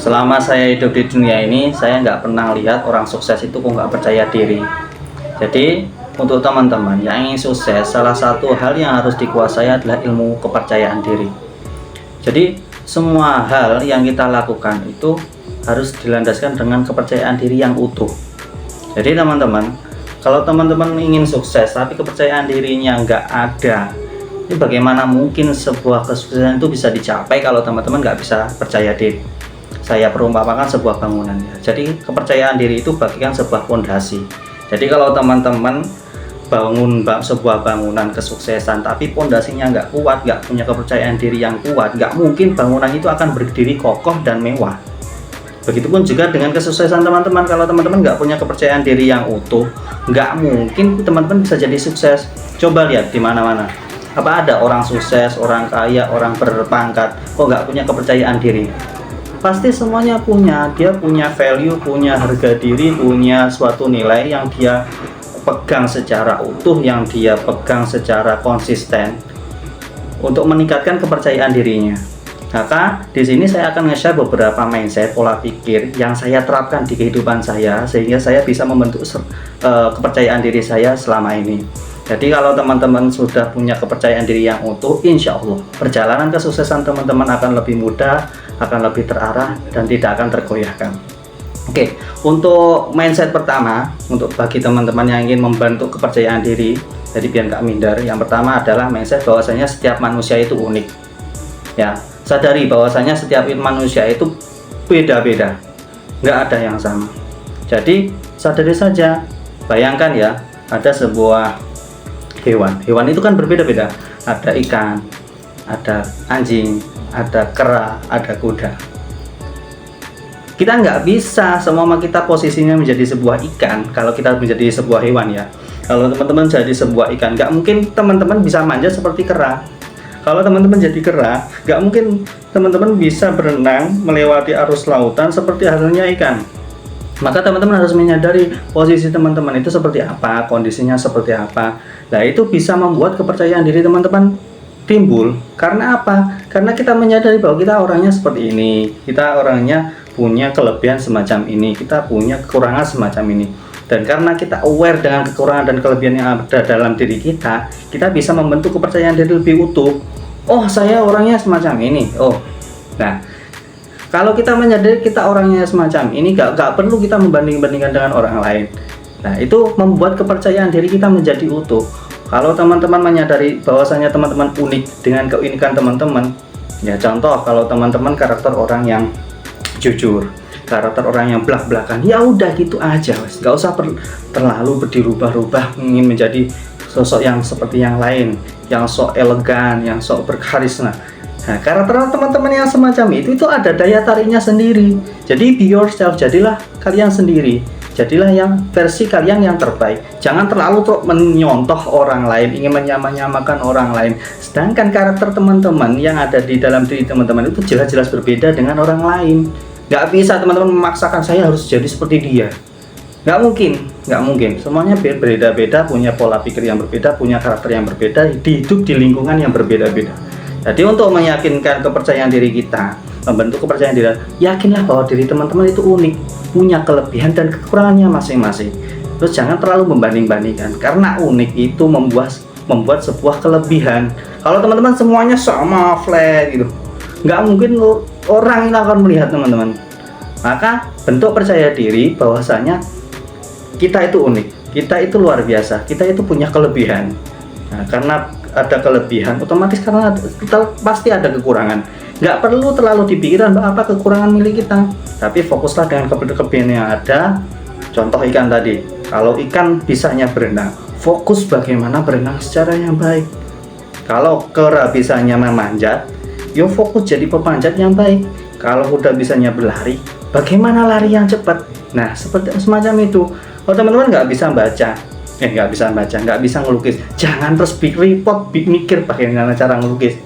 Selama saya hidup di dunia ini, saya nggak pernah lihat orang sukses itu kok nggak percaya diri. Jadi, untuk teman-teman yang ingin sukses, salah satu hal yang harus dikuasai adalah ilmu kepercayaan diri. Jadi, semua hal yang kita lakukan itu harus dilandaskan dengan kepercayaan diri yang utuh. Jadi, teman-teman, kalau teman-teman ingin sukses tapi kepercayaan dirinya nggak ada, ini bagaimana mungkin sebuah kesuksesan itu bisa dicapai kalau teman-teman nggak bisa percaya diri? Saya perumpamakan sebuah bangunan ya. Jadi kepercayaan diri itu bagikan sebuah fondasi. Jadi kalau teman-teman bangun sebuah bangunan kesuksesan tapi fondasinya nggak kuat, nggak punya kepercayaan diri yang kuat, nggak mungkin bangunan itu akan berdiri kokoh dan mewah. Begitupun juga dengan kesuksesan teman-teman. Kalau teman-teman nggak punya kepercayaan diri yang utuh, nggak mungkin teman-teman bisa jadi sukses. Coba lihat di mana-mana. Apa ada orang sukses, orang kaya, orang berpangkat, kok nggak punya kepercayaan diri? Pasti semuanya punya. Dia punya value, punya harga diri, punya suatu nilai yang dia pegang secara utuh, yang dia pegang secara konsisten untuk meningkatkan kepercayaan dirinya. Maka di sini saya akan nge-share beberapa mindset, pola pikir yang saya terapkan di kehidupan saya sehingga saya bisa membentuk kepercayaan diri saya selama ini. Jadi kalau teman-teman sudah punya kepercayaan diri yang utuh, insya Allah perjalanan kesuksesan teman-teman akan lebih mudah, akan lebih terarah, dan tidak akan tergoyahkan. Oke, untuk mindset pertama, untuk bagi teman-teman yang ingin membentuk kepercayaan diri, jadi biar nggak minder, yang pertama adalah mindset bahwasanya setiap manusia itu unik. Ya, sadari bahwasanya setiap manusia itu beda-beda, nggak ada yang sama. Jadi sadari saja, bayangkan ya, ada sebuah hewan itu kan berbeda-beda. Ada ikan, ada anjing, ada kera, ada kuda. Kita nggak bisa semua kita posisinya menjadi sebuah ikan kalau kita menjadi sebuah hewan ya. Kalau teman-teman jadi sebuah ikan, nggak mungkin teman-teman bisa manjat seperti kera. Kalau teman-teman jadi kera, nggak mungkin teman-teman bisa berenang melewati arus lautan seperti halnya ikan. Maka teman-teman harus menyadari posisi teman-teman itu seperti apa, kondisinya seperti apa. Nah, itu bisa membuat kepercayaan diri teman-teman timbul. Karena apa? Karena kita menyadari bahwa kita orangnya seperti ini, kita orangnya punya kelebihan semacam ini, kita punya kekurangan semacam ini. Dan karena kita aware dengan kekurangan dan kelebihan yang ada dalam diri kita bisa membentuk kepercayaan diri lebih utuh. Oh, saya orangnya semacam ini. Oh, nah, kalau kita menyadari kita orangnya semacam ini, gak perlu kita membanding-bandingkan dengan orang lain. Nah, itu membuat kepercayaan diri kita menjadi utuh. Kalau teman-teman menyadari bahwasanya teman-teman unik dengan keunikan teman-teman, ya contoh kalau teman-teman karakter orang yang jujur, karakter orang yang belak-belakan, ya udah gitu aja, gak usah terlalu dirubah-rubah ingin menjadi sosok yang seperti yang lain, yang sok elegan, yang sok berkarisma. Nah, karakter teman-teman yang semacam itu ada daya tariknya sendiri. Jadi be yourself, jadilah kalian sendiri. Jadilah yang versi kalian yang terbaik. Jangan terlalu menyontoh orang lain, ingin menyamakan orang lain. Sedangkan karakter teman-teman yang ada di dalam diri teman-teman itu jelas-jelas berbeda dengan orang lain. Nggak bisa teman-teman memaksakan saya harus jadi seperti dia. Nggak mungkin. Semuanya berbeda-beda, punya pola pikir yang berbeda, punya karakter yang berbeda, hidup di lingkungan yang berbeda-beda. Jadi untuk meyakinkan kepercayaan diri kita, membentuk kepercayaan diri, yakinlah bahwa diri teman-teman itu unik, punya kelebihan dan kekurangannya masing-masing. Terus jangan terlalu membanding-bandingkan, karena unik itu membuat sebuah kelebihan. Kalau teman-teman semuanya sama flat gitu, nggak mungkin orang ini akan melihat teman-teman. Maka bentuk percaya diri bahwasanya kita itu unik, kita itu luar biasa, kita itu punya kelebihan. Nah, karena ada kelebihan, otomatis karena kita pasti ada kekurangan. Nggak perlu terlalu dipikirkan apa kekurangan milik kita, tapi fokuslah dengan kelebihan yang ada. Contoh ikan tadi, kalau ikan bisanya berenang, fokus bagaimana berenang secara yang baik. Kalau kera bisanya memanjat, yo fokus jadi pemanjat yang baik. Kalau udah bisanya berlari, bagaimana lari yang cepat. Nah, seperti semacam itu. Kalau teman-teman nggak bisa nggak bisa ngelukis, jangan terus mikir bagaimana cara ngelukis.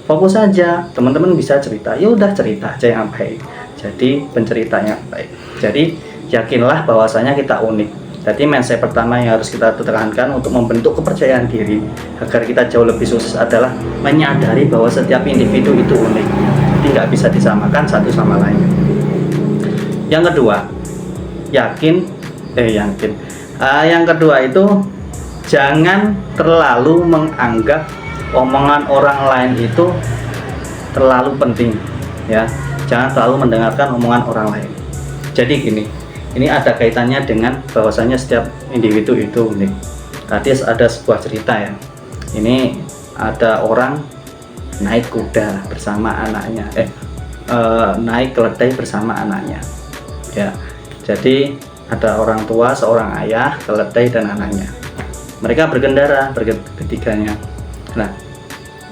Fokus saja, teman-teman bisa cerita, ya udah cerita aja yang baik. Jadi pencerita yang baik. Jadi yakinlah bahwasanya kita unik. Jadi mindset pertama yang harus kita tekankan untuk membentuk kepercayaan diri agar kita jauh lebih sukses adalah menyadari bahwa setiap individu itu unik. Jadi nggak bisa disamakan satu sama lain. Yang kedua, yang kedua itu jangan terlalu menganggap omongan orang lain itu terlalu penting, ya. Jangan terlalu mendengarkan omongan orang lain. Jadi gini, ini ada kaitannya dengan bahwasanya setiap individu itu unik. Tadi ada sebuah cerita ya. Ini ada orang naik kuda bersama anaknya, naik keledai bersama anaknya. Ya, jadi ada orang tua, seorang ayah, keledai dan anaknya. Mereka berkendara berketiganya. Nah,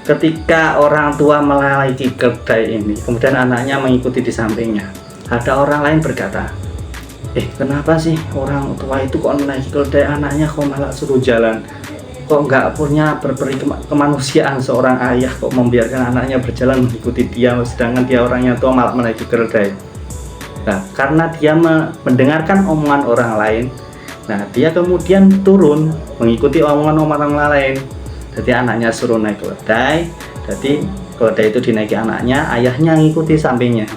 ketika orang tua menaiki keledai ini, kemudian anaknya mengikuti di sampingnya. Ada orang lain berkata, kenapa sih orang tua itu kok menaiki keledai, anaknya kok malah suruh jalan? Kok nggak punya berperi kemanusiaan seorang ayah kok membiarkan anaknya berjalan mengikuti dia, sedangkan dia orangnya tua malah menaiki keledai. Nah, karena dia mendengarkan omongan orang lain, nah dia kemudian turun mengikuti omongan orang lain. Jadi anaknya suruh naik keledai, jadi keledai itu dinaiki anaknya, ayahnya ngikuti sampingnya.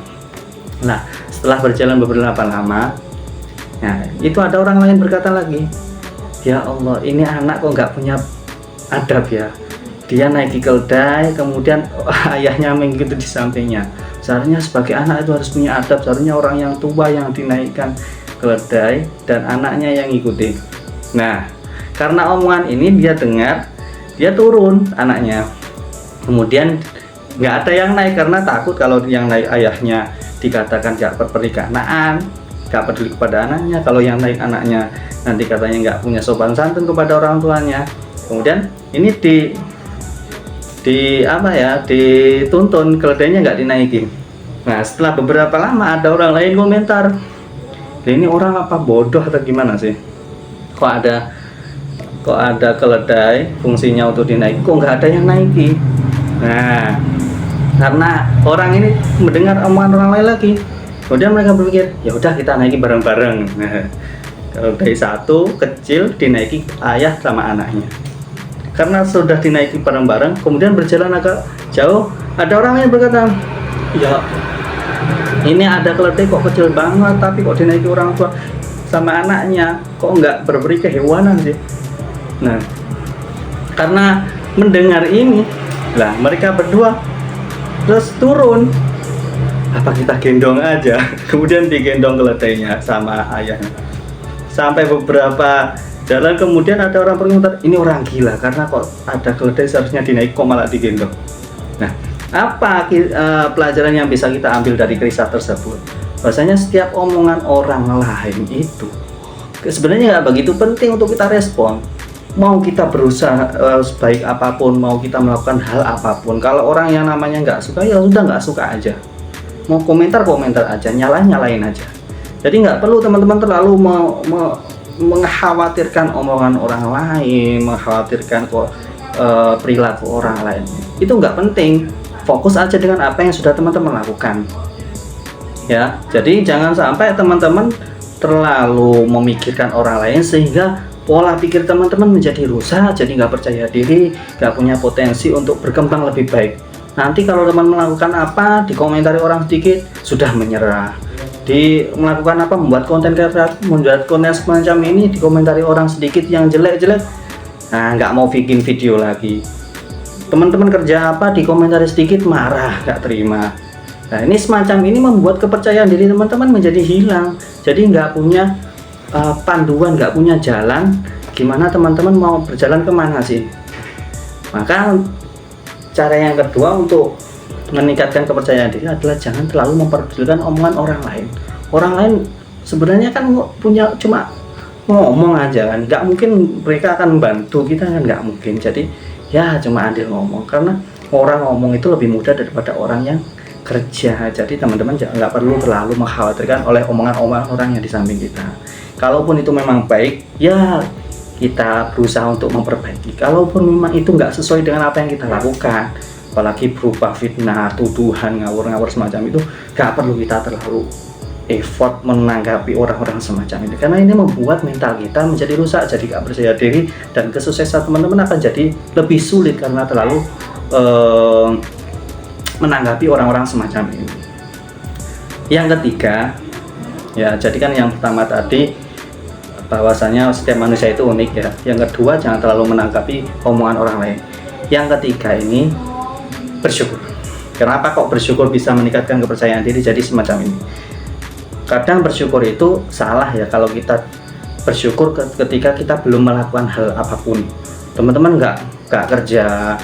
Nah, setelah berjalan beberapa lama, nah itu ada orang lain berkata lagi, ya Allah, ini anak kok nggak punya adab ya. Dia naiki keledai, kemudian ayahnya mengikuti di sampingnya. Seharusnya sebagai anak itu harus punya adab. Seharusnya orang yang tua yang dinaikkan keledai dan anaknya yang ikuti. Nah, karena omongan ini dia dengar, dia turun anaknya. Kemudian nggak ada yang naik karena takut kalau yang naik ayahnya dikatakan nggak berpernikahan, nggak peduli kepada anaknya. Kalau yang naik anaknya nanti katanya nggak punya sopan santun kepada orang tuanya. Kemudian ini dituntun keledainya nggak dinaiki. Nah, setelah beberapa lama ada orang lain komentar, ini orang apa bodoh atau gimana sih? Kok ada keledai fungsinya untuk dinaiki, kok nggak ada yang naiki? Nah, karena orang ini mendengar omongan orang lain lagi, kemudian mereka berpikir, ya udah kita naiki bareng-bareng. Nah, keledai satu kecil dinaiki ayah sama anaknya. Karena sudah dinaiki bareng-bareng, kemudian berjalan agak jauh, ada orang yang berkata, ya ini ada keledai kok kecil banget, tapi kok dinaiki orang tua sama anaknya, kok nggak berberi kehewanan sih. Nah, karena mendengar ini, lah mereka berdua terus turun, apa kita gendong aja. Kemudian digendong keledainya sama ayahnya. Sampai beberapa jalan kemudian ada orang berkomentar, ini orang gila karena kok ada keledai seharusnya dinaik kok malah digendong. Nah, apa pelajaran yang bisa kita ambil dari kisah tersebut? Bahwasanya setiap omongan orang lain itu sebenarnya nggak begitu penting untuk kita respon. Mau kita berusaha sebaik apapun, mau kita melakukan hal apapun, kalau orang yang namanya nggak suka, ya sudah nggak suka aja. Mau komentar aja, nyalain aja. Jadi nggak perlu teman-teman terlalu mengkhawatirkan omongan orang lain, mengkhawatirkan perilaku orang lain. Itu nggak penting. Fokus aja dengan apa yang sudah teman-teman lakukan. Ya, jadi jangan sampai teman-teman terlalu memikirkan orang lain sehingga pola pikir teman-teman menjadi rusak, jadi nggak percaya diri, nggak punya potensi untuk berkembang lebih baik. Nanti kalau teman melakukan apa, dikomentari orang sedikit, sudah menyerah. Melakukan apa, membuat konten semacam ini, dikomentari orang sedikit yang jelek-jelek, nah nggak mau bikin video lagi. Teman-teman kerja apa, dikomentari sedikit, marah, nggak terima. Nah, ini semacam ini membuat kepercayaan diri teman-teman menjadi hilang. Jadi nggak punya panduan, nggak punya jalan, gimana teman-teman mau berjalan kemana sih? Maka cara yang kedua untuk meningkatkan kepercayaan diri adalah jangan terlalu memperdulikan omongan orang lain. Orang lain sebenarnya kan punya cuma ngomong aja kan, nggak mungkin mereka akan membantu kita kan, nggak mungkin. Jadi ya cuma andil ngomong, karena orang ngomong itu lebih mudah daripada orang yang kerja. Jadi teman-teman nggak perlu terlalu mengkhawatirkan oleh omongan-omongan orang yang di samping kita. Kalaupun itu memang baik, ya kita berusaha untuk memperbaiki. Kalaupun memang itu nggak sesuai dengan apa yang kita lakukan, apalagi berupa fitnah, tuduhan, ngawur-ngawur semacam itu, nggak perlu kita terlalu effort menanggapi orang-orang semacam ini, karena ini membuat mental kita menjadi rusak, jadi nggak percaya diri, dan kesuksesan teman-teman akan jadi lebih sulit karena terlalu menanggapi orang-orang semacam ini. Yang ketiga, Ya, jadi kan yang pertama tadi bahwasanya setiap manusia itu unik ya. Yang kedua, jangan terlalu menanggapi omongan orang lain. Yang ketiga ini bersyukur. Kenapa kok bersyukur bisa meningkatkan kepercayaan diri? Jadi semacam ini. Kadang bersyukur itu salah ya kalau kita bersyukur ketika kita belum melakukan hal apapun. Teman-teman nggak kerja,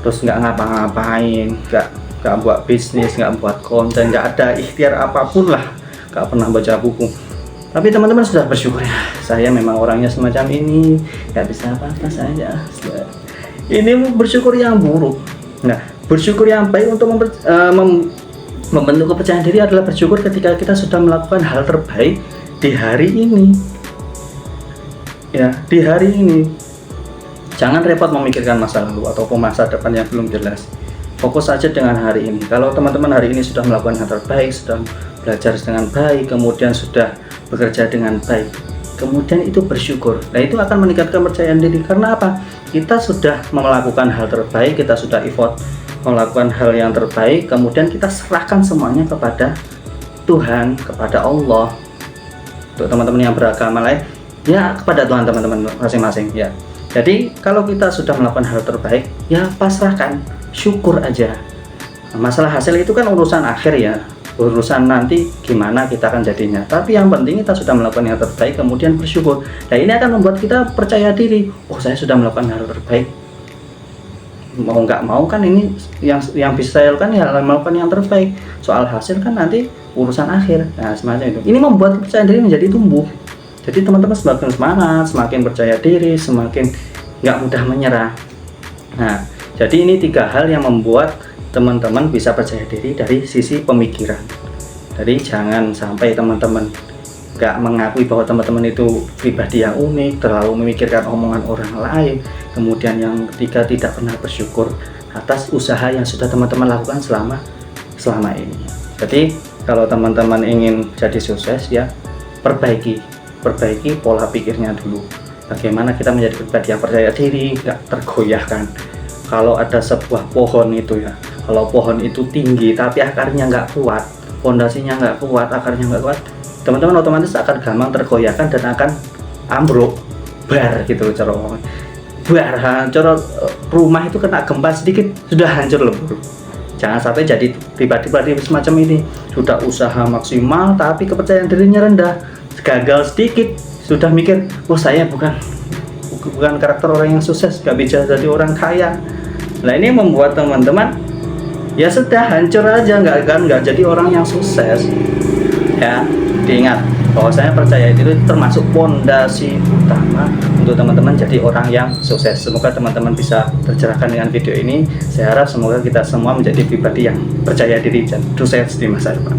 terus nggak ngapa-ngapain, nggak buat bisnis, nggak buat konten, nggak ada ikhtiar apapun lah, nggak pernah baca buku. Tapi teman-teman sudah bersyukur ya, saya memang orangnya semacam ini, nggak bisa apa-apa saja. Ini bersyukur yang buruk. Nah, bersyukur yang baik untuk membentuk kepercayaan diri adalah bersyukur ketika kita sudah melakukan hal terbaik di hari ini. Ya, di hari ini. Jangan repot memikirkan masa lalu ataupun masa depan yang belum jelas. Fokus saja dengan hari ini. Kalau teman-teman hari ini sudah melakukan hal terbaik, sudah belajar dengan baik, kemudian sudah bekerja dengan baik, kemudian itu bersyukur. Nah, itu akan meningkatkan kepercayaan diri. Karena apa? Kita sudah melakukan hal terbaik, kita sudah effort melakukan hal yang terbaik, kemudian kita serahkan semuanya kepada Tuhan, kepada Allah. Untuk teman-teman yang beragama lain, ya kepada Tuhan teman-teman masing-masing ya. Jadi kalau kita sudah melakukan hal terbaik, ya pasrahkan, syukur aja. Nah, masalah hasil itu kan urusan akhir ya, urusan nanti gimana kita akan jadinya. Tapi yang penting kita sudah melakukan yang terbaik, kemudian bersyukur. Nah, ini akan membuat kita percaya diri. Oh, saya sudah melakukan hal terbaik. Mau nggak mau kan ini yang bisa saya lakukan ya melakukan yang terbaik. Soal hasil kan nanti urusan akhir. Nah, semacam itu. Ini membuat kepercayaan diri menjadi tumbuh. Jadi teman-teman semakin semangat, semakin percaya diri, semakin nggak mudah menyerah. Nah, jadi ini 3 hal yang membuat teman-teman bisa percaya diri dari sisi pemikiran. Jadi jangan sampai teman-teman nggak mengakui bahwa teman-teman itu pribadi yang unik, terlalu memikirkan omongan orang lain, kemudian yang ketiga tidak pernah bersyukur atas usaha yang sudah teman-teman lakukan selama ini. Jadi kalau teman-teman ingin jadi sukses ya perbaiki pola pikirnya dulu. Bagaimana kita menjadi pribadi yang percaya diri, nggak tergoyahkan. Kalau ada sebuah pohon itu ya, kalau pohon itu tinggi tapi akarnya nggak kuat, fondasinya nggak kuat, akarnya nggak kuat, teman-teman otomatis akan gampang tergoyahkan dan akan ambruk, bar gitu cara ngomong. Bar, cara rumah itu kena gempa sedikit sudah hancur lebur. Jangan sampai jadi pribadi-pribadi semacam ini, sudah usaha maksimal tapi kepercayaan dirinya rendah, gagal sedikit sudah mikir, oh saya bukan karakter orang yang sukses, gak bisa jadi orang kaya. Nah, ini membuat teman-teman ya sudah hancur aja, nggak jadi orang yang sukses. Ya, diingat bahwa saya percaya itu termasuk pondasi utama untuk teman-teman jadi orang yang sukses. Semoga teman-teman bisa tercerahkan dengan video ini. Saya harap semoga kita semua menjadi pribadi yang percaya diri dan sukses di masa depan.